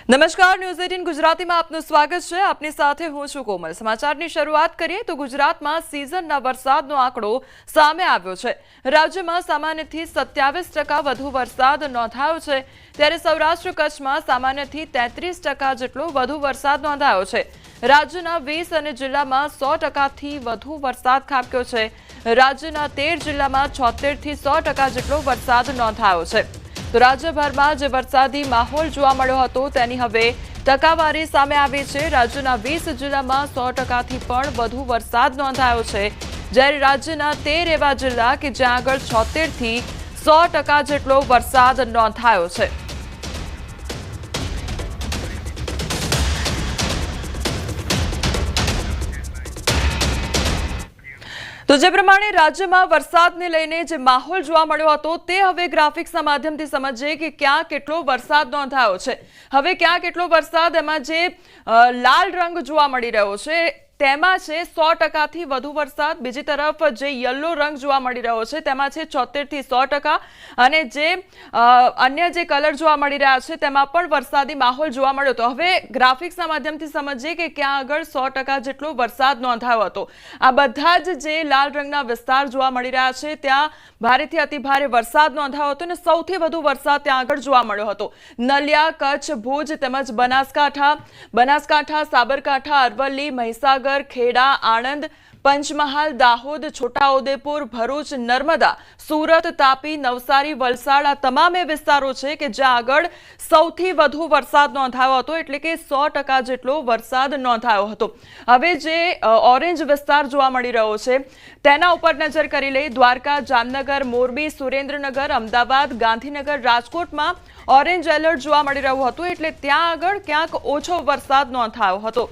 નમસ્કાર, ન્યૂઝ 18 ગુજરાતીમાં આપનું સ્વાગત છે। આપની સાથે હું છું કોમલ। સમાચારની શરૂઆત કરીએ તો ગુજરાતમાં સિઝનના વરસાદનો આંકડો સામે આવ્યો છે। રાજ્યમાં સામાન્યથી 27% વધુ વરસાદ નોંધાયો છે, ત્યારે સૌરાષ્ટ્ર કચ્છમાં સામાન્યથી 33% જેટલો વધુ વરસાદ નોંધાયો છે। રાજ્યના 20 અને જિલ્લામાં 100%થી વધુ વરસાદ ખાબક્યો છે। રાજ્યના 13 જિલ્લામાં 76 થી 100% જેટલો વરસાદ નોંધાયો છે। તો રાજ્યભરમાં જે વરસાદી માહોલ જોવા મળ્યો હતો તેની હવે ટકાવારી સામે આવી છે। રાજ્યના 20 જિલ્લામાં 100%થી પણ વધુ વરસાદ નોંધાયો છે, જ્યારે રાજ્યના 13 એવા જિલ્લા કે જ્યાં આગળ 76 થી 100% જેટલો વરસાદ નોંધાયો છે। તો જે પ્રમાણે રાજ્યમાં વરસાદને લઈને જે માહોલ જોવા મળ્યો હતો તે હવે ગ્રાફિક્સના માધ્યમથી સમજીએ કે ક્યાં કેટલો વરસાદ નોંધાયો છે। હવે ક્યાં કેટલો વરસાદ, એમાં જે લાલ રંગ જોવા મળી રહ્યો છે તેમાં છે 100%થી વધુ વરસાદ। બીજી તરફ જે યલો રંગ જોવા મળી રહ્યો છે તેમાં છે 76 થી 100%, અને જે અન્ય જે કલર જોવા મળી રહ્યા છે તેમાં પણ વરસાદી માહોલ જોવા મળ્યો હતો। હવે ગ્રાફિક્સના માધ્યમથી સમજીએ કે ક્યાં આગળ 100% જેટલો વરસાદ નોંધાયો હતો। આ બધા જ જે લાલ રંગના વિસ્તાર જોવા મળી રહ્યા છે ત્યાં ભારેથી અતિભારે વરસાદ નોંધાયો હતો, અને સૌથી વધુ વરસાદ ત્યાં આગળ જોવા મળ્યો હતો। નલિયા, કચ્છ, ભુજ તેમજ બનાસકાંઠા, સાબરકાંઠા, અરવલ્લી, મહીસાગર, ખેડા, આણંદ, પંચમહાલ, દાહોદ, છોટાઉદેપુર, ભરૂચ, નર્મદા, સુરત, તાપી, નવસારી, વલસાડ, આ તમામ વિસ્તારો છે કે જ્યાં આગળ સૌથી વધુ વરસાદ નોંધાયો હતો, એટલે કે 100% જેટલો વરસાદ નોંધાયો હતો। હવે જે ઓરેન્જ વિસ્તાર જોવા મળી રહ્યો છે તેના ઉપર નજર કરી લઈ। દ્વારકા, જામનગર, મોરબી, સુરેન્દ્રનગર, અમદાવાદ, ગાંધીનગર, રાજકોટમાં ઓરેન્જ એલર્ટ જોવા મળી રહ્યું હતું, એટલે ત્યાં આગળ ક્યાંક ઓછો વરસાદ નોંધાયો હતો।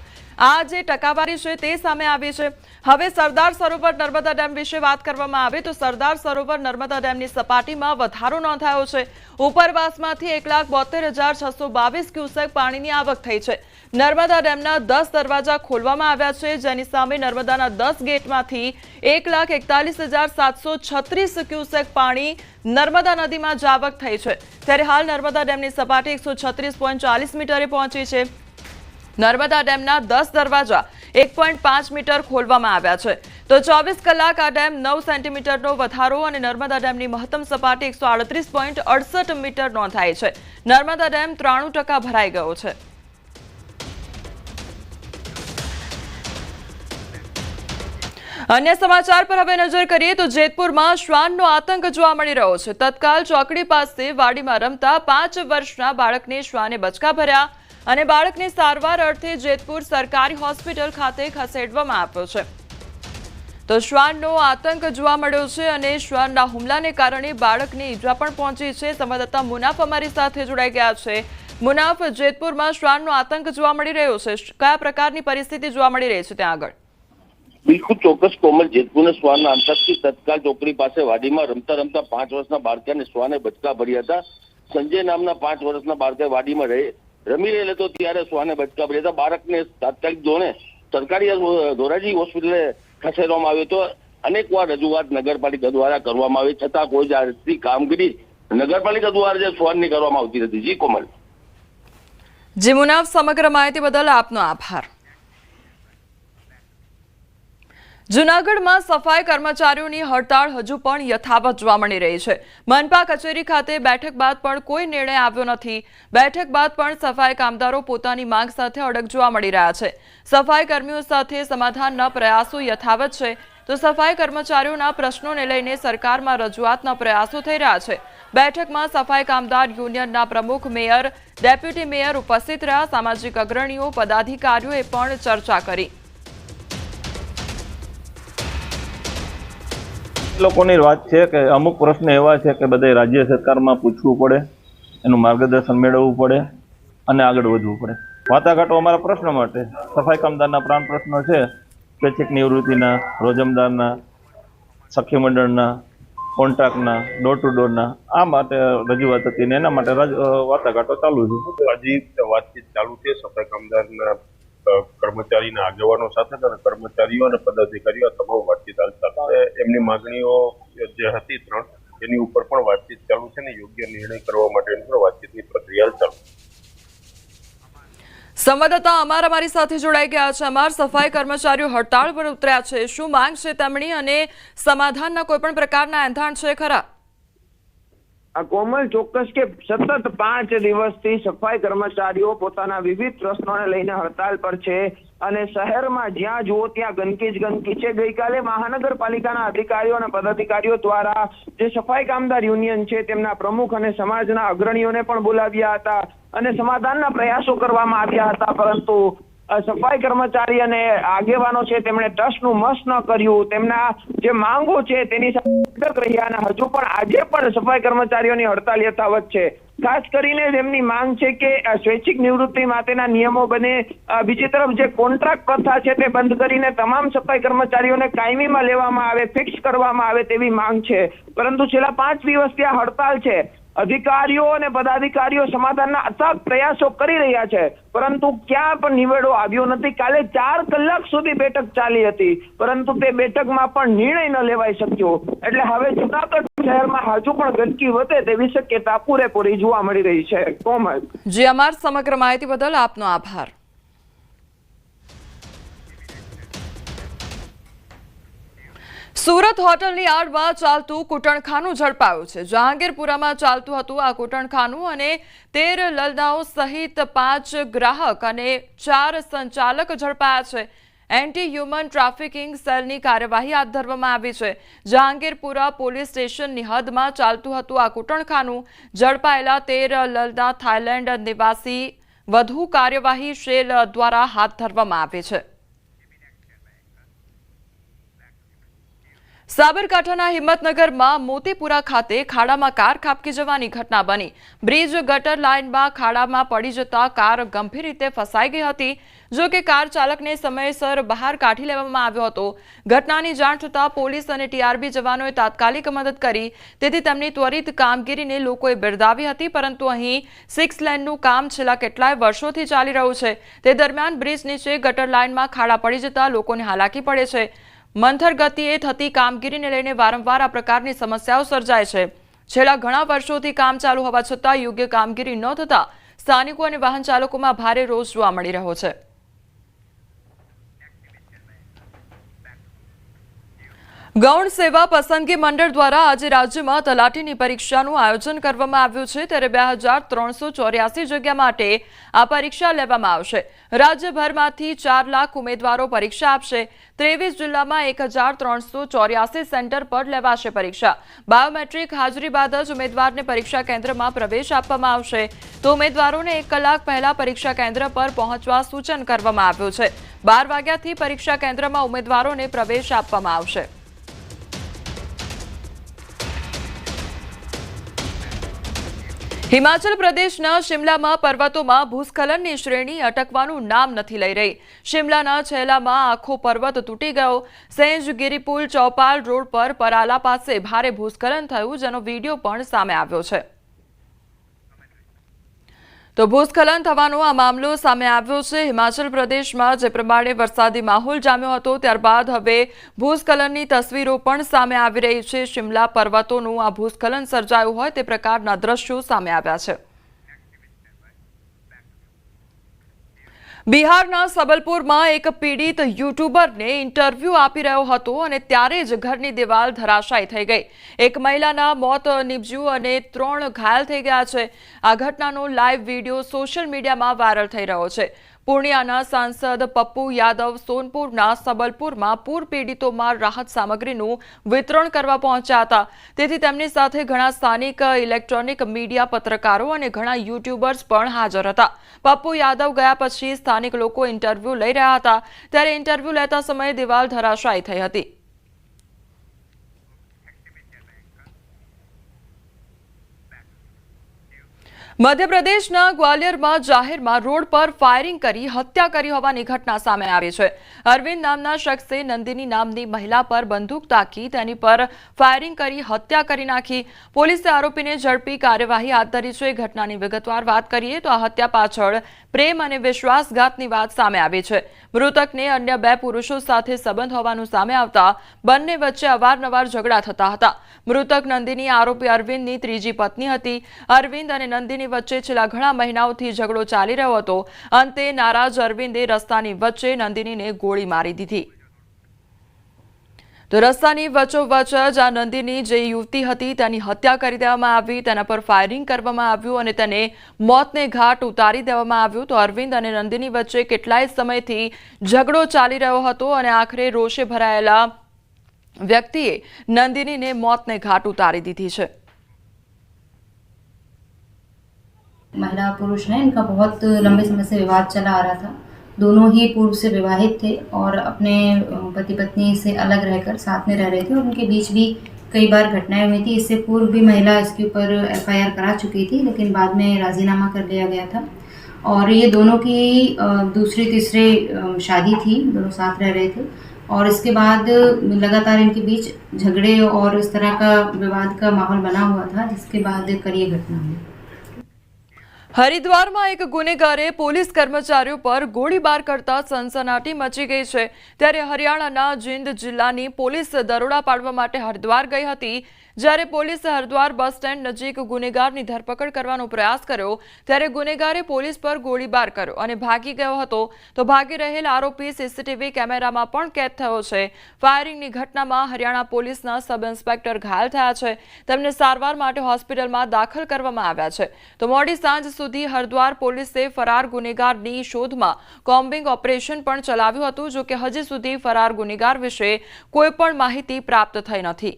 આ જે ટકાવારી છે તે સામે આવી છે। હવે સરદાર સરોવર નર્મદા ડેમ વિશે વાત કરવામાં આવે તો સરદાર સરોવર નર્મદા ડેમની સપાટીમાં વધારો નોંધાયો છે। ઉપરવાસમાંથી 1,72,622 ક્યુસેક પાણીની આવક થઈ છે। નર્મદા ડેમના 10 દરવાજા ખોલવામાં આવ્યા છે, જેની સામે નર્મદાના 10 ગેટમાંથી 1,41,736 ક્યુસેક પાણી નર્મદા નદીમાં જ આવક થઈ છે। ત્યારે હાલ નર્મદા ડેમની સપાટી 136.40 મીટરે પહોંચી છે। નર્મદા ડેમના 10 દરવાજા 1.5 મીટર ખોલવામાં આવ્યા છે। તો 24 કલાક આ ડેમ 9 સેન્ટીમીટરનો વધારો, અને નર્મદા ડેમની મહત્તમ સપાટી 138.68 મીટર નોંધાઈ છે। નર્મદા ડેમ 93% ભરાઈ ગયો છે। અન્ય સમાચાર પર હવે નજર કરીએ તો જેતપુરમાં શ્વાનનો આતંક જોવા મળી રહ્યો છે। તત્કાલ ચોકડી પાસે વાડીમાં રમતા 5 વર્ષના બાળકને શ્વાને બચકા ભર્યા, અને બાળકને સારવાર અર્થે જેતપુર સરકારી હોસ્પિટલ ખાતે ખસેડવામાં આવ્યો છે। તો શ્વાનનો આતંક જોવા મળ્યો છે, અને શ્વાનના હુમલાને કારણે બાળકને ઈજા પણ પહોંચી છે। સંવાદદાતા મુનાફ અમારી સાથે જોડાઈ ગયા છે। મુનાફ, જેતપુરમાં શ્વાનનો આતંક જોવા મળી રહ્યો છે, કયા પ્રકારની પરિસ્થિતિ જોવા મળી રહી છે ત્યાં આગળ? બિલકુલ ચોક્કસ કોમલ, જેતપુરના શ્વાનના આતંકથી તત્કાલ ચોકડી પાસે વાડીમાં રમતા 5 વર્ષના બાળકને શ્વાને બચકા ભર્યા હતા। સંજય નામના 5 વર્ષના બાળકે વાડીમાં રમી રહેલો હતો ત્યારે શ્વાને બચકા ભર્યા હતા। બાળકને તાત્કાલિક ધોરણે સરકારી ધોરાજી હોસ્પિટલે ખસેડવામાં આવ્યો હતો। અનેક વાર રજૂઆત નગરપાલિકા દ્વારા કરવામાં આવી, છતાં કોઈ જાતની કામગીરી નગરપાલિકા દ્વારા જે શ્વાનની કરવામાં આવતી નથી। જી કોમલ। જી મુનાફ, સમગ્ર માહિતી બદલ આપનો આભાર। જૂનાગઢમાં સફાઈ કર્મચારીઓની હડતાળ હજુ પણ યથાવત જોવા મળી રહી છે। મનપા કચેરી ખાતે બેઠક બાદ પણ કોઈ નિર્ણય આવ્યો નથી। બેઠક બાદ પણ સફાઈ કામદારો પોતાની માંગ સાથે અડગ જોવા મળી રહ્યા છે। સફાઈ કર્મીઓ સાથે સમાધાનના પ્રયાસો યથાવત છે, તો સફાઈ કર્મચારીઓના પ્રશ્નોને લઈને સરકારમાં રજૂઆતના પ્રયાસો થઈ રહ્યા છે। બેઠકમાં સફાઈ કામદાર યુનિયનના પ્રમુખ, મેયર, ડેપ્યુટી મેયર ઉપસ્થિત રહ્યા। સામાજિક અગ્રણીઓ, પદાધિકારીઓએ પણ ચર્ચા કરી। લોકોની વાત છે કે અમુક પ્રશ્ન એવા છે કે બધે રાજ્ય સરકારમાં પૂછવું પડે, એનું માર્ગદર્શન મેળવવું પડે અને આગળ વધવું પડે। વાટાઘાટો અમારા પ્રશ્ન માટે, સફાઈ કામદારના પ્રાણ પ્રશ્નો છે, સ્વૈચ્છિક નિવૃત્તિના, રોજમદારના, સખી મંડળના, કોન્ટ્રાક્ટના, ડોર ટુ ડોરના, આ માટે રજૂઆત હતી ને એના માટે વાટાઘાટો ચાલુ છે। હજી વાતચીત ચાલુ છે સફાઈ કામદારના કર્મચારીના આગેવાનો સાથે, અને કર્મચારીઓ અને પદાધિકારીઓ તમામ વાતચીત ચાલુ છે। એમની માંગણીઓ જે હતી 3 એની ઉપર પણ વાતચીત ચાલુ છે, ને યોગ્ય નિર્ણય કરવા માટેની પણ વાતચીતની પ્રક્રિયા ચાલુ છે। સંવાદદાતા અમાર અમારી સાથે જોડાઈ ગયા છે। અમાર સફાઈ કર્મચારીઓ હડતાળ પર ઉતર્યા છે, શું માંગ છે તેમની અને સમાધાનના કોઈ પણ પ્રકારના એંધાણ છે ખરા? કોમલ, ચોક્કસ કે સતત 5 દિવસથી સફાઈ કર્મચારીઓ પોતાના વિવિધ પ્રશ્નોને લઈને હડતાલ પર છે અને શહેરમાં જ્યાં જુઓ ત્યાં ગંદકી જ ગંદકી છે। ગઈકાલે મહાનગરપાલિકાના અધિકારીઓ અને પદાધિકારીઓ દ્વારા જે સફાઈ કામદાર યુનિયન છે તેમના પ્રમુખ અને સમાજના અગ્રણીઓને પણ બોલાવ્યા હતા અને સમાધાનના પ્રયાસો કરવામાં આવ્યા હતા, પરંતુ સફાઈ કર્મચારી અને આગેવાનો છે તેમણે ટસનું મસ ન કર્યું। તેમના જે માંગો છે તેની સાથે રહ્યા અને હજુ પણ આજે પણ સફાઈ કર્મચારીઓની હડતાલ યથાવત છે। ખાસ કરીને તેમની માંગ છે કે સ્વૈચ્છિક નિવૃત્તિ માટેના નિયમો બને, બીજી તરફ જે કોન્ટ્રાક્ટ પ્રથા છે તે બંધ કરીને તમામ સફાઈ કર્મચારીઓને કાયમીમાં લેવામાં આવે, ફિક્સ કરવામાં આવે તેવી માંગ છે। પરંતુ છેલ્લા 5 દિવસથી આ હડતાલ છે। અધિકારીઓ અને પદાધિકારીઓ સમાધાનના અથાગ પ્રયાસો કરી રહ્યા છે, પરંતુ ક્યાં પણ નિવેડો આવ્યો નથી। કાલે 4 કલાક સુધી બેઠક ચાલી હતી, પરંતુ તે બેઠકમાં પણ નિર્ણય ન લેવાઈ શક્યો। એટલે હવે જૂનાગઢ શહેરમાં હજુ પણ ગંદકી વધે તેવી શક્યતા પૂરેપૂરી જોવા મળી રહી છે। કોમલ જી, અમાર સમગ્ર માહિતી બદલ આપનો આભાર। સુરત હોટલની આડમાં ચાલતું કૂટણખાનું ઝડપાયું છે। જહાંગીરપુરામાં ચાલતું હતું આ કૂટણખાનું અને 13 લલદાઓ સહિત 5 ગ્રાહક અને 4 સંચાલક ઝડપાયા છે। એન્ટી હ્યુમન ટ્રાફિકિંગ સેલની કાર્યવાહી હાથ ધરવામાં આવી છે। જહાંગીરપુરા પોલીસ સ્ટેશનની હદમાં ચાલતું હતું આ કૂટણખાનું। ઝડપાયેલા 13 લલદા થાઈલેન્ડ નિવાસી વધુ કાર્યવાહી શેલ દ્વારા હાથ ધરવામાં આવી છે। સાબરકાંઠાના હિંમતનગરમાં મોતીપુરા ખાતે ખાડામાં કાર ખાબકી જવાની ઘટના બની। બ્રિજ ગટર લાઇનમાં ખાડામાં પડી જતા કાર ગંભીર રીતે ફસાઈ ગઈ હતી, જો કે કાર ચાલકને સમયસર બહાર કાઢી લેવામાં આવ્યો હતો। ઘટનાની જાણ થતાં પોલીસ અને ટીઆરબી જવાનોએ તાત્કાલિક મદદ કરી, તેથી તેમની ત્વરિત કામગીરીને લોકોએ બિરદાવી હતી। પરંતુ અહીં 6 લેનનું કામ છેલ્લા કેટલાય વર્ષોથી ચાલી રહ્યું છે, તે દરમિયાન બ્રિજ નીચે ગટર લાઇનમાં ખાડા પડી જતા લોકોને હાલાકી પડે છે। મંથર ગતિએ થતી કામગીરીને લઈને વારંવાર આ પ્રકારની સમસ્યાઓ સર્જાય છે। છેલ્લા ઘણા વર્ષોથી કામ ચાલુ હોવા છતાં યોગ્ય કામગીરી ન થતા સ્થાનિકો અને વાહન ચાલકોમાં ભારે રોષ જોવા મળી રહ્યો છે। ગૌણ સેવા પસંદગી મંડળ દ્વારા આજે રાજ્યમાં તલાટીની પરીક્ષાનું આયોજન કરવામાં આવ્યું છે, ત્યારે 2384 જગ્યા માટે આ પરીક્ષા લેવામાં આવશે। રાજ્યભરમાંથી 4 લાખ ઉમેદવારો પરીક્ષા આપશે। 23 જિલ્લામાં 1384 સેન્ટર પર લેવાશે પરીક્ષા। બાયોમેટ્રિક હાજરી બાદ જ ઉમેદવારને પરીક્ષા કેન્દ્રમાં પ્રવેશ આપવામાં આવશે, તો ઉમેદવારોને 1 કલાક પહેલા પરીક્ષા કેન્દ્ર પર પહોંચવા સૂચન કરવામાં આવ્યું છે। 12 વાગ્યાથી પરીક્ષા કેન્દ્રમાં ઉમેદવારોને પ્રવેશ આપવામાં આવશે। હિમાચલ પ્રદેશના શિમલામાં પર્વતોમાં ભૂસ્ખલનની શ્રેણી અટકવાનું નામ નથી લઈ રહી। શિમલાના છેલ્લામાં આખો પર્વત તૂટી ગયો। સેંજ ગિરિપુલ ચૌપાલ રોડ પર પરાલા પાસે ભારે ભૂસ્ખલન થયું, જેનો વિડીયો પણ સામે આવ્યો છે। તો ભૂસ્ખલન થવાનો આ મામલો સામે આવ્યો છે। હિમાચલ પ્રદેશમાં જે પ્રમાણે વરસાદી માહોલ જામ્યો હતો, ત્યારબાદ હવે ભૂસ્ખલનની તસવીરો પણ સામે આવી રહી છે। શિમલા પર્વતોનું આ ભૂસ્ખલન સર્જાયું હોય તે પ્રકારના દ્રશ્યો સામે આવ્યા છે। બિહારના સબલપુરમાં એક પીડિત યુટ્યુબરને ઇન્ટરવ્યૂ આપી રહ્યો હતો અને ત્યારે જ ઘરની દિવાલ ધરાશાયી થઈ ગઈ। એક મહિલાના મોત નીપજ્યું અને 3 ઘાયલ થઈ ગયા છે। આ ઘટનાનો લાઈવ વિડીયો સોશિયલ મીડિયામાં વાયરલ થઈ રહ્યો છે। પૂર્ણિયાના સાંસદ પપ્પુ યાદવ સોનપુરના સબલપુરમાં પૂર પીડિતોમાં રાહત સામગ્રીનું વિતરણ કરવા પહોંચ્યા હતા, તેથી તેમની સાથે ઘણા સ્થાનિક ઇલેક્ટ્રોનિક મીડિયા પત્રકારો અને ઘણા યુટ્યુબર્સ પણ હાજર હતા। પપ્પુ યાદવ ગયા પછી સ્થાનિક લોકો ઇન્ટરવ્યૂ લઈ રહ્યા હતા, ત્યારે ઇન્ટરવ્યૂ લેતા સમયે દિવાલ ધરાશાયી થઈ હતી। મધ્યપ્રદેશના ગ્વાલિયરમાં જાહેરમાં રોડ પર ફાયરિંગ કરી હત્યા કરી હોવાની ઘટના સામે આવી છે। અરવિંદ નામના શખ્સે નંદિની નામની મહિલા પર બંદૂક તાકી તેની પર ફાયરિંગ કરી હત્યા કરી નાખી। પોલીસે આરોપીને ઝડપી કાર્યવાહી હાથ ધરી છે। ઘટનાની વિગતવાર વાત કરીએ તો આ હત્યા પાછળ પ્રેમ અને વિશ્વાસઘાતની વાત સામે આવી છે। મૃતકને અન્ય 2 પુરુષો સાથે સંબંધ હોવાનું સામે આવતા બંને વચ્ચે અવારનવાર ઝઘડા થતા હતા। મૃતક નંદિની આરોપી અરવિંદની ત્રીજી પત્ની હતી। અરવિંદ અને નંદિની નંદિની વચ્ચે છેલ્લા ઘણા મહિનાઓથી ઝઘડો ચાલી રહ્યો હતો. અંતે નારાજ અરવિંદે રસ્તાની વચ્ચે નંદિનીને ગોળી મારી દીધી. તો રસ્તાની વચ્ચોવચ્ચ જ આ નંદિની જે યુવતી હતી તેની હત્યા કરી દેવામાં આવી, તેના પર ફાયરિંગ કરવામાં આવ્યું અને તેને મોતને ઘાટ ઉતારી દેવામાં આવ્યું. તો અરવિંદ અને નંદિની વચ્ચે કેટલાય સમયથી ઝઘડો ચાલી રહ્યો હતો અને આખરે રોષે ભરાયેલા વ્યક્તિએ નંદિનીને मोतने घाट उतारी दी थी. महिला पुरुष हैं, इनका बहुत लंबे समय से विवाद चला आ रहा था. दोनों ही पूर्व से विवाहित थे और अपने पति पत्नी से अलग रहकर साथ में रह रहे थे और उनके बीच भी कई बार घटनाएं हुई थी. इससे पूर्व भी महिला इसके ऊपर FIR करा चुकी थी, लेकिन बाद में राजीनामा कर लिया गया था. और ये दोनों की दूसरी तीसरे शादी थी, दोनों साथ रह रहे थे और इसके बाद लगातार इनके बीच झगड़े और इस तरह का विवाद का माहौल बना हुआ था, जिसके बाद कल ये घटना हुई. હરિદ્વારમાં એક ગુનેગારે પોલીસ કર્મચારીઓ પર ગોળીબાર કરતા સનસનાટી મચી ગઈ છે. ત્યારે હરિયાણાના જીંદ જિલ્લાની પોલીસ દરોડા પાડવા માટે હરિદ્વાર ગઈ હતી. જ્યારે પોલીસે હરિદ્વાર બસ સ્ટેન્ડ નજીક ગુનેગારની ધરપકડ કરવાનો પ્રયાસ કર્યો ત્યારે ગુનેગારે પોલીસ પર ગોળીબાર કર્યો અને ભાગી ગયો હતો. તો ભાગી રહેલ આરોપી CCTV કેમેરામાં પણ કેદ થયો છે. ફાયરિંગની ઘટનામાં હરિયાણા પોલીસના સબ ઇન્સ્પેક્ટર ઘાયલ થયા છે. તેમને સારવાર માટે હોસ્પિટલમાં દાખલ કરવામાં આવ્યા છે. તો મોડી સાંજ સુધી હરિદ્વાર પોલીસે ફરાર ગુનેગારની શોધમાં કોમ્બિંગ ઓપરેશન પણ ચલાવ્યું હતું. જો કે હજી સુધી ફરાર ગુનેગાર વિશે કોઈ પણ માહિતી પ્રાપ્ત થઈ નથી.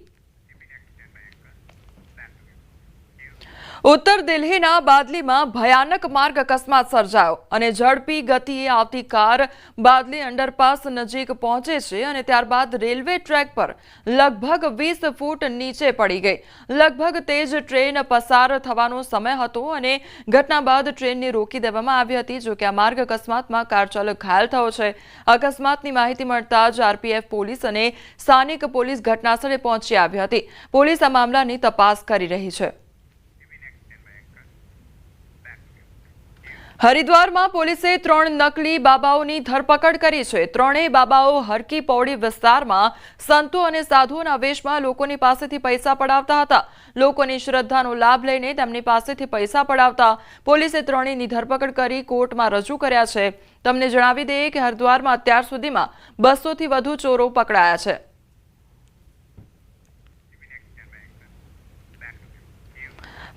ઉત્તર દિલ્હીના બાદલીમાં ભયાનક માર્ગ અકસ્માત સર્જાયો અને ઝડપી ગતિએ આવતી કાર બાદલી અંડરપાસ નજીક પહોંચે છે અને ત્યારબાદ રેલવે ટ્રેક પર લગભગ 20 ફૂટ નીચે પડી ગઈ. લગભગ તેજ ટ્રેન પસાર થવાનો સમય હતો અને ઘટના બાદ ટ્રેનને રોકી દેવામાં આવી હતી. જો કે આ માર્ગ અકસ્માતમાં કાર ચાલક ઘાયલ થયો છે. અકસ્માતની માહિતી મળતા જ RPF પોલીસ અને સ્થાનિક પોલીસ ઘટનાસ્થળે પહોંચી આવી હતી. પોલીસ આ મામલાની તપાસ કરી રહી છે. હરિદ્વારમાં પોલીસે 3 નકલી બાબાઓની ધરપકડ કરી છે. ત્રણેય બાબાઓ હરકી પૌડી વિસ્તારમાં સંતો અને સાધુઓના વેશમાં લોકોની પાસેથી પૈસા પડાવતા હતા. લોકોની શ્રદ્ધાનો લાભ લઈને તેમની પાસેથી પૈસા પડાવતા પોલીસે ત્રણેયની ધરપકડ કરી કોર્ટમાં રજૂ કર્યા છે. તમને જણાવી દઈએ કે હરિદ્વારમાં અત્યાર સુધીમાં 200થી વધુ ચોરો પકડાયા છે.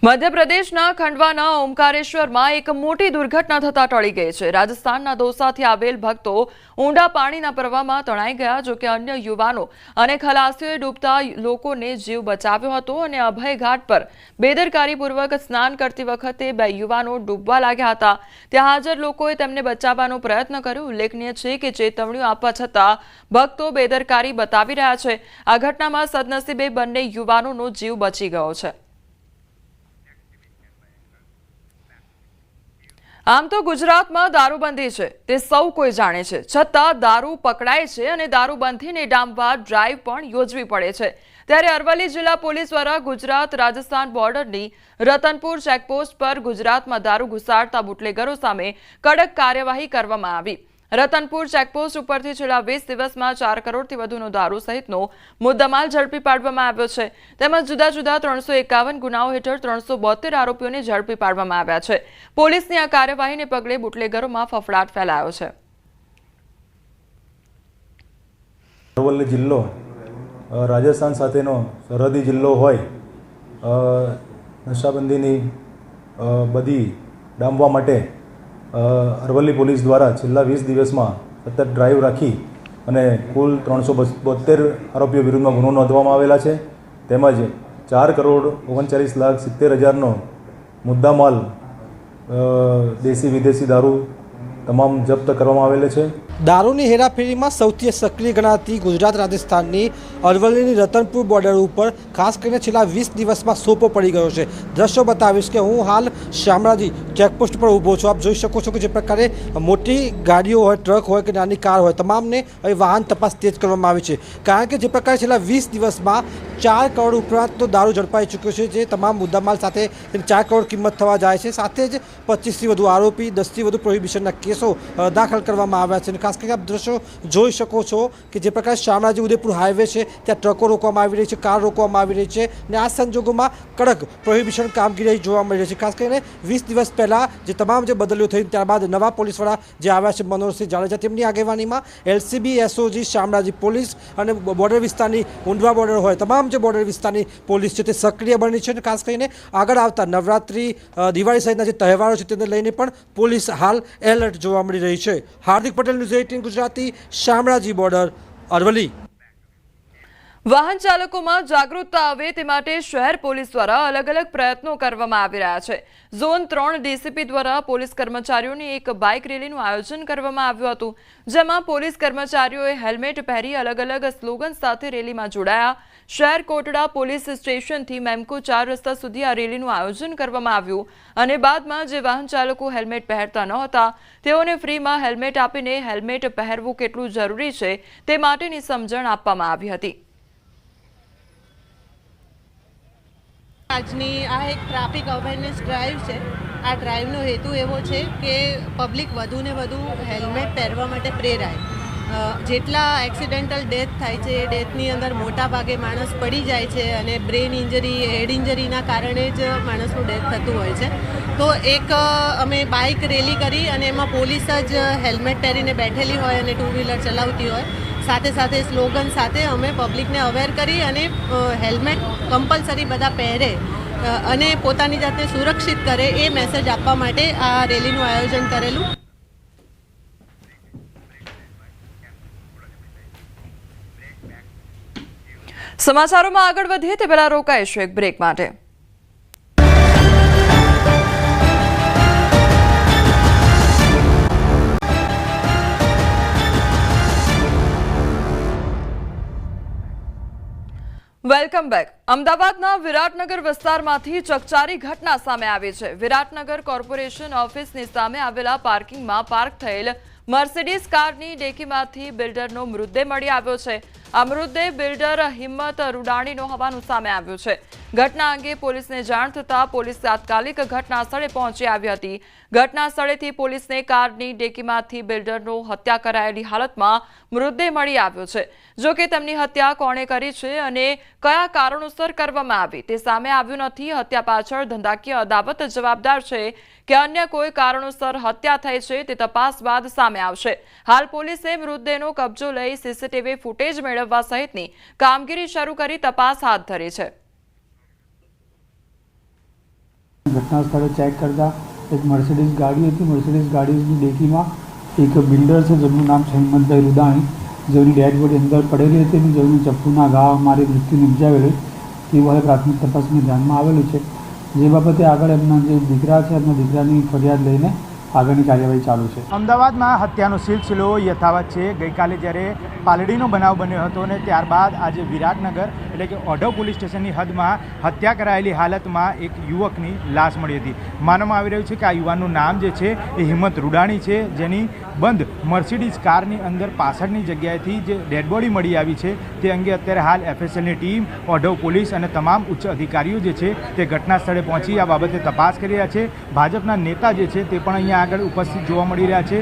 મધ્યપ્રદેશના ખંડવાના ઓમકારેશ્વરમાં એક મોટી દુર્ઘટના થતા ટળી ગઈ છે. રાજસ્થાનના દોસાથી આવેલ ભક્તો ઊંડા પાણીના પ્રવાહમાં તણાઈ ગયા. જો કે અન્ય યુવાનો અને ખલાસીઓએ ડૂબતા લોકોને જીવ બચાવ્યો હતો અને અભય ઘાટ પર બેદરકારીપૂર્વક સ્નાન કરતી વખતે 2 યુવાનો ડૂબવા લાગ્યા હતા. ત્યાં હાજર લોકોએ તેમને બચાવવાનો પ્રયત્ન કર્યો. ઉલ્લેખનીય છે કે ચેતવણીઓ આપવા છતાં ભક્તો બેદરકારી બતાવી રહ્યા છે. આ ઘટનામાં સદનસીબે બંને યુવાનોનો જીવ બચી ગયો છે. આમ તો ગુજરાતમાં દારૂબંધી છે તે સૌ કોઈ જાણે છે, છતાં દારૂ પકડાય છે અને દારૂબંધીને ડામવા ડ્રાઈવ પણ યોજવી પડે છે. ત્યારે અરવલ્લી જિલ્લા પોલીસ દ્વારા ગુજરાત રાજસ્થાન બોર્ડરની રતનપુર ચેકપોસ્ટ પર ગુજરાતમાં દારૂ ઘુસાડતા બુટલેગરો સામે કડક કાર્યવાહી કરવામાં આવી. રતનપુર ચેકપોસ્ટ ઉપરથી છેલ્લા 20 દિવસમાં 4 કરોડથી વધુનો દારૂ સહિતનો મુદ્દામાલ ઝડપી પાડવામાં આવ્યો છે. તેમજ જુદા જુદા 351 ગુનાઓ હેઠળ 372 આરોપીઓને ઝડપી પાડવામાં આવ્યા છે. પોલીસની આ કાર્યવાહીને પગલે બુટલેગરોમાં ફફડાટ ફેલાયો છે. અરવલ્લી જિલ્લો રાજસ્થાન સાથેનો સરહદી જિલ્લો હોય, નશાબંધીની બધી ડામવા માટે અરવલ્લી પોલીસ દ્વારા છેલ્લા 20 દિવસમાં સતત ડ્રાઈવ રાખી અને કુલ 372 આરોપીઓ વિરુદ્ધમાં ગુનો નોંધવામાં આવેલા છે. તેમજ 4,39,70,000નો મુદ્દામાલ દેશી વિદેશી દારૂ તમામ જપ્ત કરવામાં આવેલો છે. દારૂની હેરાફેરીમાં સૌથી સક્રિય ગણાતી ગુજરાત રાજસ્થાનની અરવલ્લીની રતનપુર બોર્ડર ઉપર ખાસ કરીને છેલ્લા 20 દિવસમાં સોપો પડી ગયો છે. દ્રશ્યો બતાવીશ કે હું હાલ શામળાજી ચેકપોસ્ટ પર ઊભો છું. આપ જોઈ શકો છો કે જે પ્રકારે મોટી ગાડીઓ હોય, ટ્રક હોય કે નાની કાર હોય, તમામને હવે વાહન તપાસ તેજ કરવામાં આવી છે. કારણ કે જે પ્રકારે છેલ્લા 20 દિવસમાં 4 કરોડ ઉપરાંતનો દારૂ ઝડપાઈ ચૂક્યો છે, જે તમામ મુદ્દામાલ સાથે 4 કરોડ કિંમત થવા જાય છે. સાથે જ 25થી વધુ આરોપી, 10થી વધુ પ્રોહિબિશનના કેસ કેસો દાખલ કરવામાં આવ્યા છે અને ખાસ કરીને આપ દ્રશ્યો જોઈ શકો છો કે જે પ્રકારે શામળાજી ઉદયપુર હાઈવે છે ત્યાં ટ્રકો રોકવામાં આવી રહી છે, કાર રોકવામાં આવી રહી છે અને આ સંજોગોમાં કડક પ્રોહિબિશન કામગીરી જોવા મળી રહી છે. ખાસ કરીને 20 દિવસ પહેલાં જે તમામ જે બદલીઓ થઈ ત્યારબાદ નવા પોલીસવાળા જે આવ્યા છે મનોહરસિંહ જાડેજા તેમની આગેવાનીમાં LCB, SOG, શામળાજી પોલીસ અને બોર્ડર વિસ્તારની ઊંડવા બોર્ડર હોય તમામ જે બોર્ડર વિસ્તારની પોલીસ છે તે સક્રિય બની છે અને ખાસ કરીને આગળ આવતા નવરાત્રી, દિવાળી સહિતના જે તહેવારો છે તેને લઈને પણ પોલીસ હાલ એલર્ટ જોવા મળી રહી છે. Hardik Patel, news 18 Gujarati, Shamlaji border, Aravalli. વાહન ચાલકોમાં જાગૃતતા આવે તે માટે શહેર પોલીસ દ્વારા અલગ અલગ પ્રયત્નો કરવામાં આવી રહ્યા છે. ઝોન 3 DCP દ્વારા પોલીસ કર્મચારીઓની એક બાઇક રેલીનું આયોજન કરવામાં આવ્યું હતું, જેમાં પોલીસ કર્મચારીઓએ હેલ્મેટ પહેરી અલગ અલગ સ્લોગન સાથે રેલીમાં જોડાયા. શહેર કોટડા પોલીસ સ્ટેશનથી મેમકો 4 રસ્તા સુધી આ રેલીનું આયોજન કરવામાં આવ્યું અને બાદમાં જે વાહન ચાલકો હેલ્મેટ પહેરતા ન હતા તેઓને ફ્રીમાં હેલ્મેટ આપીને હેલ્મેટ પહેરવું કેટલું જરૂરી છે તે માટેની સમજણ આપવામાં આવી હતી. આજની આ એક ટ્રાફિક અવેરનેસ ડ્રાઈવ છે. આ ડ્રાઈવનો હેતુ એવો છે કે પબ્લિક વધુને વધુ હેલ્મેટ પહેરવા માટે પ્રેરાય. જેટલા એક્સિડેન્ટલ ડેથ થાય છે એ ડેથની અંદર મોટા ભાગે માણસ પડી જાય છે અને બ્રેન ઇન્જરી, હેડ ઇન્જરીના કારણે જ માણસનું ડેથ થતું હોય છે. તો એક અમે બાઇક રેલી કરી અને એમાં પોલીસ જ હેલ્મેટ પહેરીને બેઠેલી હોય અને 2 વ્હીલર ચલાવતી હોય. સાથે સાથે સ્લોગન સાથે અમે પબ્લિકને અવેર કરી અને હેલ્મેટ કમ્પલસરી બધા પહેરે અને પોતાની જાતને સુરક્ષિત કરે એ મેસેજ આપવા માટે આ રેલીનું આયોજન કરેલું. સમાચારોમાં આગળ વધીએ તે પહેલા રોકાઈશું એક બ્રેક માટે. Welcome back. અમદાવાદના વિરાટનગર વિસ્તારમાંથી ચકચારી ઘટના સામે આવી છે. વિરાટનગર કોર્પોરેશન ઓફિસની સામે આવેલા પાર્કિંગમાં પાર્ક થયેલ મર્સિડીઝ કારની ડેકીમાંથી બિલ્ડરનો મૃતદેહ મળી આવ્યો છે. આ મૃતદેહ બિલ્ડર હિંમત રૂડાણીનો હોવાનું સામે આવ્યું છે. ઘટના અંગે પોલીસને જાણ થતાં પોલીસ તાત્કાલિક ઘટના સ્થળે પહોંચી આવી હતી. ઘટના સ્થળેથી પોલીસને કારની ડેકીમાંથી બિલ્ડરનો હત્યા કરાયેલી હાલતમાં મૃતદેહ મળી આવ્યો છે. જો કે તેમની હત્યા કોણે કરી છે અને કયા કારણોસર કરવામાં આવી તે સામે આવ્યું નથી. હત્યા પાછળ ધંધાકીય અદાવત જવાબદાર છે કે અન્ય કોઈ કારણોસર હત્યા થઈ છે તે તપાસ બાદ સામે આવશે. હાલ પોલીસે મૃતદેહનો કબજો લઈ CCTV ફૂટેજ મેળવવા સહિતની કામગીરી શરૂ કરી તપાસ હાથ ધરી છે. ઘટના સ્થળે ચેક કરતા એક મર્સિડીઝ ગાડી હતી. મર્સિડીઝ ગાડીની ડેકીમાં એક બિલ્ડર છે જેમનું નામ છે હિંમતભાઈ રૂડાણી, જેમની ડેડ બોડી અંદર પડેલી હતી અને જેમની ચપ્પુના ઘા મારી મૃત્યુ નિપજાવેલી તેવું હવે પ્રાથમિક તપાસમાં ધ્યાનમાં આવેલું છે. જે બાબતે આગળ એમના જે દીકરા છે એમના દીકરાની ફરિયાદ લઈને આગળની કાર્યવાહી ચાલુ છે. અમદાવાદમાં હત્યાનો સિલસિલો યથાવત છે. ગઈકાલે જ્યારે પાલડીનો બનાવ બન્યો હતો અને ત્યારબાદ આજે વિરાટનગર એટલે કે ઓઢવ પોલીસ સ્ટેશનની હદમાં હત્યા કરાયેલી હાલતમાં એક યુવકની લાશ મળી હતી. માનવામાં આવી રહ્યું છે કે આ યુવાનનું નામ જે છે એ હિંમત રૂડાણી છે, જેની બંધ મર્સિડીઝ કારની અંદર પાછળની જગ્યાએથી જે ડેડ બોડી મળી આવી છે તે અંગે અત્યારે હાલ FSLની ટીમ, ઓઢવ પોલીસ અને તમામ ઉચ્ચ અધિકારીઓ જે છે તે ઘટના સ્થળે પહોંચી આ બાબતે તપાસ કરી રહ્યા છે. ભાજપના નેતા જે છે તે પણ અહીંયા આગળ ઉપસ્થિત જોવા મળી રહ્યા છે.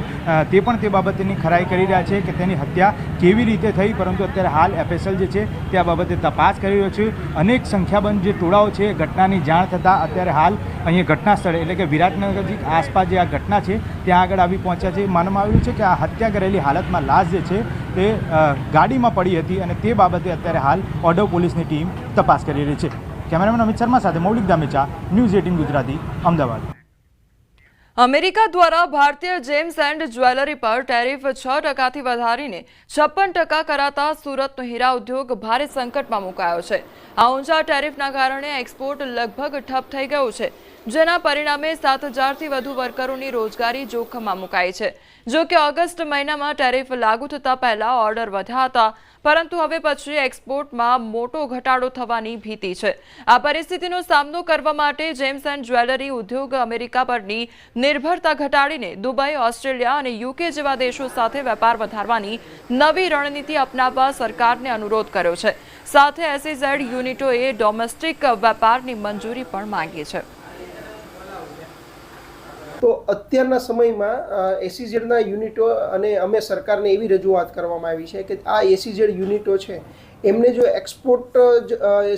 તે પણ તે બાબતેની ખરાઈ કરી રહ્યા છે કે તેની હત્યા કેવી રીતે થઈ, પરંતુ અત્યારે હાલ FSL જે છે તે આ બાબતે તપાસ કરી રહ્યો છે. અનેક સંખ્યાબંધ જે ટોળાઓ છે ઘટનાની જાણ થતાં અત્યારે હાલ અહીંયા ઘટના સ્થળે એટલે કે વિરાટનગર આસપાસ જે આ ઘટના છે ત્યાં આગળ આવી પહોંચ્યા છે. માનવામાં આવ્યું છે કે આ હત્યા કરેલી હાલતમાં લાશ જે છે તે ગાડીમાં પડી હતી અને તે બાબતે અત્યારે હાલ ઓઢવ પોલીસની ટીમ તપાસ કરી રહી છે. કેમેરામેન અમિત શર્મા સાથે મૌલિક દામેચા, ન્યૂઝ 18 ગુજરાતી, અમદાવાદ. અમેરિકા દ્વારા ભારતીય જેમ્સ એન્ડ જ્વેલરી પર ટેરિફ 6% વધારીને 56% કરાતા સુરતનો હીરા ઉદ્યોગ ભારે સંકટમાં મુકાયો છે. આ ઊંચા ટેરિફના કારણે એક્સપોર્ટ લગભગ ઠપ થઈ ગયું છે, જેના પરિણામે 7000થી વધુ વર્કરોની રોજગારી જોખમમાં મુકાઈ છે. જો કે ઓગસ્ટ મહિનામાં ટેરિફ લાગુ થતા પહેલા ઓર્ડર વધ્યા હતા, પરંતુ હવે પછી એક્સપોર્ટમાં મોટો ઘટાડો થવાની ભીતિ છે. આ પરિસ્થિતિનો સામનો કરવા માટે જેમ્સ એન્ડ જ્વેલરી ઉદ્યોગ અમેરિકા પરની નિર્ભરતા ઘટાડીને દુબઈ, ઓસ્ટ્રેલિયા અને UK જેવા દેશો સાથે વેપાર વધારવાની નવી રણનીતિ અપનાવવા સરકારને અનુરોધ કર્યો છે. સાથે SEZ યુનિટોએ ડોમેસ્ટિક વેપારની મંજૂરી પણ માંગી છે. તો અત્યારના સમયમાં એસીઝેડના યુનિટો અને અમે સરકારને એવી રજૂઆત કરવામાં આવી છે કે આ એસીઝેડ યુનિટો છે એમને જો એક્સપોર્ટ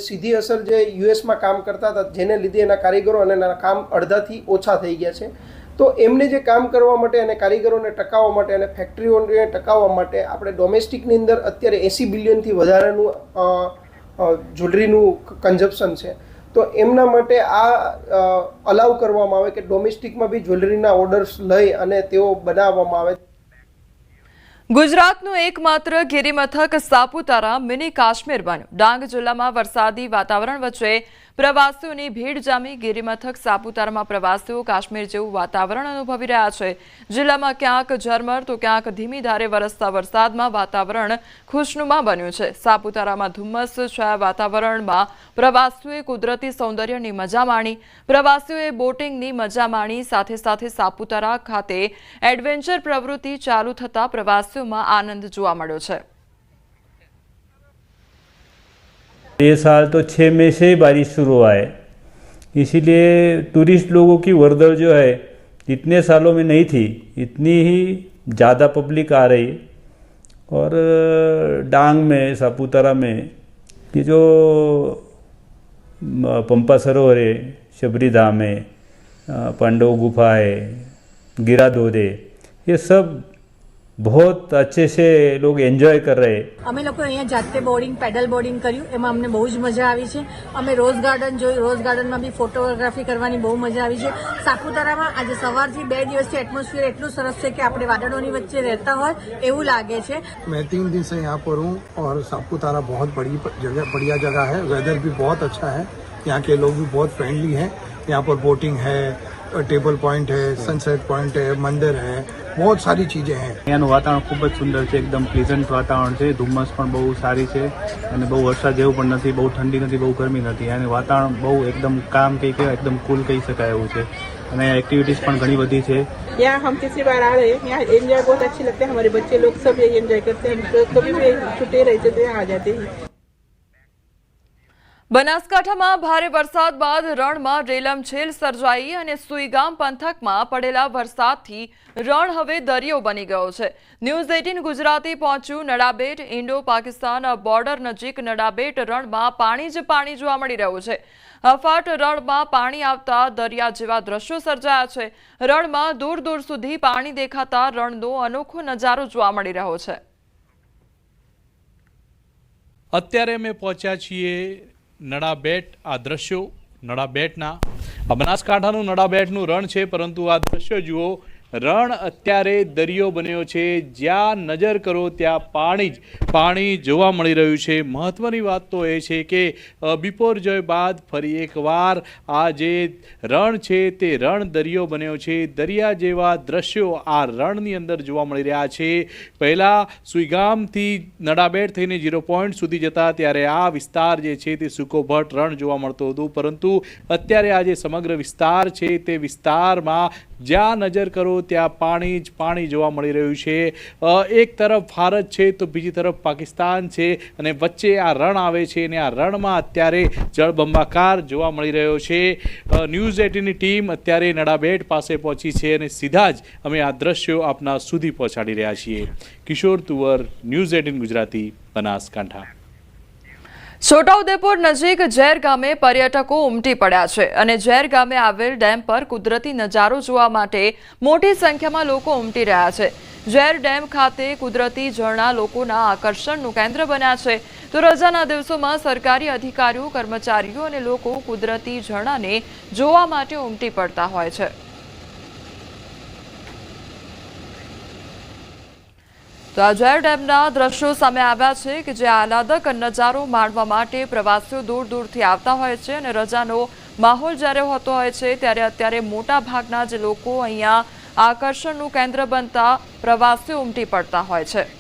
સીધી અસર જે યુએસમાં કામ કરતા હતા જેને લીધે એના કારીગરો અને એના કામ અડધાથી ઓછા થઈ ગયા છે, તો એમને જે કામ કરવા માટે અને કારીગરોને ટકાવવા માટે અને ફેક્ટરીઓને ટકાવવા માટે આપણે ડોમેસ્ટિકની અંદર અત્યારે 80 બિલિયનથી વધારાનું જ્વેલરીનું કન્ઝપ્શન છે, તો એમના માટે આ અલાઉ કરવામાં આવે કે ડોમેસ્ટિકમાં બી જ્વેલરીના ઓર્ડર્સ લઈ અને તેઓ બનાવવામાં આવે. ગુજરાતનું એકમાત્ર ગિરિમથક સાપુતારા મિની કાશ્મીર બન્યું. ડાંગ જિલ્લામાં વરસાદી વાતાવરણ વચ્ચે પ્રવાસીઓની ભીડ જામી. ગિરિમથક સાપુતારામાં પ્રવાસીઓ કાશ્મીર જેવું વાતાવરણ અનુભવી રહ્યા છે. જિલ્લામાં ક્યાંક ઝરમર તો ક્યાંક ધીમી ધારે વરસતા વરસાદમાં વાતાવરણ ખુશનુમા બન્યું છે. સાપુતારામાં ધુમ્મસ છાયા વાતાવરણમાં પ્રવાસીઓએ કુદરતી સૌંદર્યની મજા માણી. પ્રવાસીઓએ બોટિંગની મજા માણી. સાથે સાથે સાપુતારા ખાતે એડવેન્ચર પ્રવૃત્તિ ચાલુ થતા પ્રવાસીઓમાં આનંદ જોવા મળ્યો છે. ये साल तो 6 मई से ही बारिश शुरू हुआ है, इसीलिए टूरिस्ट लोगों की वर्दळ जो है इतने सालों में नहीं थी, इतनी ही ज़्यादा पब्लिक आ रही. और डांग में सापुतारा में ये जो पंपा सरोवर है, शबरी धाम है, पांडव गुफा है, गिराधोध है, ये सब बहुत अच्छे से लोग एंजॉय कर रहे हैं. અમે લોકો અહીંયા જાતે બોર્ડિંગ પેડલ બોર્ડિંગ કર્યું, એમાં અમને બહુ જ મજા આવી છે. અમે રોઝ ગાર્ડન જોયું, રોઝ ગાર્ડનમાં બી ફોટોગ્રાફી કરવાની બહુ મજા આવી છે. સાપુતારામાં આજે સવારથી 2 દિવસથી એટમોસ્ફિયર એટલું સરસ છે કે આપણે વાદળોની વચ્ચે રહેતા હોય એવું લાગે છે. मैं 3 दिन से यहाँ पर हूँ और सापुतारा बहुत बढ़िया जगह है. वेदर भी बहुत अच्छा है, यहाँ के लोग भी बहुत फ्रेंडली हैं. यहाँ पर बोटिंग है, टेबल पॉइंट है, सनसेट पॉइंट है, मंदिर है, बहुत सारी चीज़ें हैं. અહીંયાનું વાતાવરણ ખૂબ જ સુંદર છે, એકદમ પ્લીઝન્ટ વાતાવરણ છે. ધુમ્મસ પણ બહુ સારી છે અને બહુ વરસાદ જેવું પણ નથી, બહુ ઠંડી નથી, બહુ ગરમી નથી. અને વાતાવરણ બહુ એકદમ કામ કહી કહેવાય, એકદમ કુલ કહી શકાય એવું છે. અને एक्टिविटीज પણ ઘણી બધી છે. यहाँ हम तीसरी बार आ रहे हैं, यहाँ एंजॉय बहुत अच्छी लगता है. हमारे बच्चे लोग सब यही एंजॉय करते हैं, कभी भी छुट्टी रहते तो यहाँ आ जाते हैं. બનાસકાંઠામાં ભારે વરસાદ બાદ રણમાં રેલમછેલ સર્જાઈ અને સુઈગામ પંથકમાં પડેલા વરસાદથી રણ હવે દરિયો બની ગયો છે. ન્યૂઝ 18 ગુજરાતી પહોંચ્યું નડાબેટ. ઇન્ડો પાકિસ્તાન બોર્ડર નજીક નડાબેટ રણમાં પાણી જ પાણી જોવા મળી રહ્યું છે. અફાટ રણમાં પાણી આવતા દરિયા જેવા દ્રશ્યો સર્જાયા છે. રણમાં દૂર દૂર સુધી પાણી દેખાતા રણનો અનોખો નજારો જોવા મળી રહ્યો છે. અત્યારે અમે પહોંચ્યા છીએ નડાબેટ. આ દ્રશ્યો નડાબેટના, આ બનાસકાંઠાનું નડાબેટનું રણ છે, પરંતુ આ દ્રશ્યો જુઓ. રણ અત્યારે દરિયો બન્યો છે, જ્યાં નજર કરો ત્યાં પાણી જોવા મળી રહ્યું છે. મહત્વની વાત તો એ છે કે બિપોરજોય બાદ ફરી એકવાર આ જે રણ છે તે રણ દરિયો બન્યો છે. દરિયા જેવા દ્રશ્યો આ રણની અંદર જોવા મળી રહ્યા છે. પહેલાં સુઈગામથી નડાબેટ થઈને 0 પોઈન્ટ સુધી જતા ત્યારે આ વિસ્તાર જે છે તે સૂકોભટ રણ જોવા મળતું હતું, પરંતુ અત્યારે આ જે સમગ્ર વિસ્તાર છે તે વિસ્તારમાં જ્યાં નજર કરો ત્યાં પાણી જ પાણી જોવા મળી રહ્યું છે. એક તરફ ભારત છે તો બીજી તરફ પાકિસ્તાન છે અને વચ્ચે આ રણ આવે છે અને આ રણમાં અત્યારે જળબંબાકાર જોવા મળી રહ્યો છે. ન્યૂઝ 18ની ટીમ અત્યારે નડાબેટ પાસે પહોંચી છે અને સીધા જ અમે આ દ્રશ્યો આપના સુધી પહોંચાડી રહ્યા છીએ. કિશોર તુવર, ન્યૂઝ 18 ગુજરાતી, બનાસકાંઠા. છોટાઉદેપુર નજીક ઝેર ગામે પર્યટકો ઉમટી પડ્યા છે અને ઝેર ગામે આવેલ ડેમ પર કુદરતી નજારો જોવા માટે મોટી સંખ્યામાં લોકો ઉમટી રહ્યા છે. ઝેર ડેમ ખાતે કુદરતી ઝરણા લોકોના આકર્ષણનું કેન્દ્ર બન્યા છે. તો રજાના દિવસોમાં સરકારી અધિકારીઓ, કર્મચારીઓ અને લોકો કુદરતી ઝરણાને જોવા માટે ઉમટી પડતા હોય છે. તો આ ઝેર ડેમના દ્રશ્યો સામે આવ્યા છે કે જે આહલાદક નજારો માણવા માટે પ્રવાસીઓ દૂર દૂરથી આવતા હોય છે અને રજાનો માહોલ જ્યારે હોતો હોય છે ત્યારે અત્યારે મોટા ભાગના જે લોકો અહીંયા આકર્ષણનું કેન્દ્ર બનતા પ્રવાસીઓ ઉમટી પડતા હોય છે.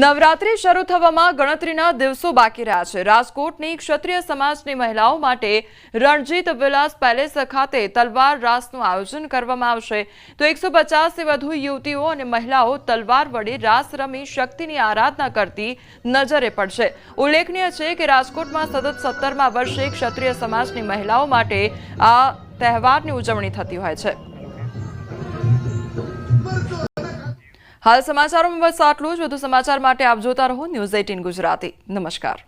નવરાત્રી શરૂ થવામાં ગણતરીના દિવસો બાકી રહ્યા છે. રાજકોટની ક્ષત્રિય સમાજની મહિલાઓ માટે રણજીત વિલાસ પેલેસ ખાતે તલવાર રાસનું આયોજન કરવામાં આવશે. તો 150થી વધુ યુવતીઓ અને મહિલાઓ તલવાર વડે રાસ રમી શક્તિની આરાધના કરતી નજરે પડશે. ઉલ્લેખનીય છે કે રાજકોટમાં સતત 17મા વર્ષે ક્ષત્રિય સમાજની મહિલાઓ માટે આ તહેવારની ઉજવણી થતી હોય છે। હાલ સમાચારોમાં બસ આટલું જ। વધુ સમાચાર માટે આપ જોતા રહો ન્યૂઝ 18 ગુજરાતી। નમસ્કાર।